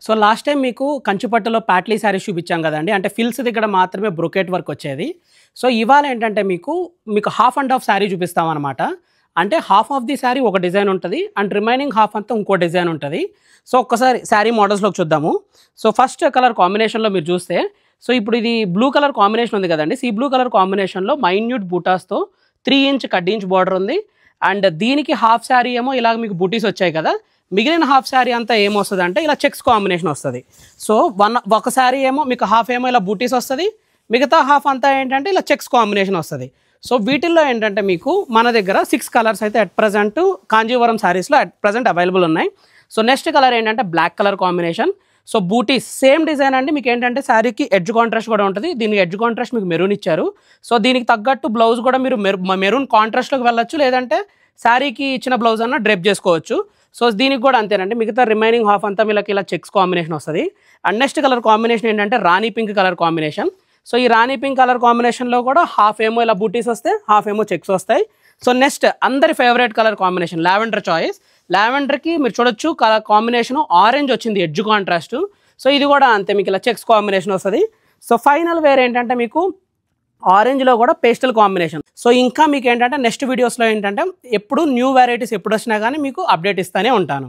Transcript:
So last time మీకు కంచిపట్టులో ప్యాట్లీ శారీస్ చూపించాం కదండి. అంటే ఫిల్స్ దగ్గర మాత్రమే బ్రొకెట్ వర్క్ వచ్చేది. సో ఇవాళ ఏంటంటే మీకు హాఫ్ అండ్ హాఫ్ శారీ చూపిస్తామన్నమాట. అంటే హాఫ్ ఆఫ్ ది శారీ ఒక డిజైన్ ఉంటుంది అండ్ రిమైనింగ్ హాఫ్ అంతా ఇంకో డిజైన్ ఉంటుంది. సో ఒక్కసారి శారీ మోడల్స్లోకి చూద్దాము. సో ఫస్ట్ కలర్ కాంబినేషన్లో మీరు చూస్తే, సో ఇప్పుడు ఇది బ్లూ కలర్ కాంబినేషన్ ఉంది కదండి. ఈ బ్లూ కలర్ కాంబినేషన్లో మైన్యూట్ బూటాస్తో 3 ఇంచ్ కడ్డించ్ బార్డర్ ఉంది. అండ్ దీనికి హాఫ్ శారీ ఏమో ఇలాగ మీకు బూటీస్ వచ్చాయి కదా. మిగిలిన హాఫ్ శారీ అంతా ఏమొస్తుంది అంటే ఇలా చెక్స్ కాంబినేషన్ వస్తుంది. సో ఒక శారీ ఏమో మీకు హాఫ్ ఏమో ఇలా బూటీస్ వస్తుంది, మిగతా హాఫ్ అంతా ఏంటంటే ఇలా చెక్స్ కాంబినేషన్ వస్తుంది. సో వీటిల్లో ఏంటంటే మీకు మన దగ్గర 6 కలర్స్ అయితే అట్ ప్రజెంట్ కాంజీవరం శారీస్లో అట్ ప్రజెంట్ అవైలబుల్ ఉన్నాయి. సో నెక్స్ట్ కలర్ ఏంటంటే బ్లాక్ కలర్ కాంబినేషన్. సో బూటీస్ సేమ్ డిజైన్ అండి. మీకు ఏంటంటే శారీకి ఎడ్జ్ కాంట్రాస్ట్ కూడా ఉంటుంది. దీనికి ఎడ్జ్ కాంట్రాస్ట్ మీకు మెరూన్ ఇచ్చారు. సో దీనికి తగ్గట్టు బ్లౌజ్ కూడా మీరు మెరూన్ కాంట్రాస్ట్లోకి వెళ్ళొచ్చు, లేదంటే శారీకి ఇచ్చిన బ్లౌజ్ అన్న డ్రెప్ చేసుకోవచ్చు. సో దీనికి కూడా అంతేనండి. మిగతా రిమైనింగ్ హాఫ్ అంతా వీళ్ళకి ఇలా చెక్స్ కాంబినేషన్ వస్తుంది. అండ్ నెక్స్ట్ కలర్ కాంబినేషన్ ఏంటంటే రాణి పింక్ కలర్ కాంబినేషన్. సో ఈ రాణి పింక్ కలర్ కాంబినేషన్లో కూడా హాఫ్ ఏమో ఇలా బూటీస్ వస్తాయి, హాఫ్ ఏమో చెక్స్ వస్తాయి. సో నెక్స్ట్ అందరి favourite colour combination lavender choice. లావెండర్కి మీరు చూడొచ్చు కలర్ కాంబినేషన్ ఆరెంజ్ వచ్చింది ఎడ్జ్ కాంట్రాస్ట్. సో ఇది కూడా అంతే మీకు ఇలా చెక్స్ కాంబినేషన్ వస్తుంది. సో ఫైనల్ వేర్ ఏంటంటే మీకు ఆరెంజ్లో కూడా పేస్టల్ కాంబినేషన్. సో ఇంకా మీకు ఏంటంటే నెక్స్ట్ వీడియోస్లో ఏంటంటే ఎప్పుడు న్యూ వెరైటీస్ ఎప్పుడు వచ్చినా కానీ మీకు అప్డేట్ ఇస్తూనే ఉంటాను.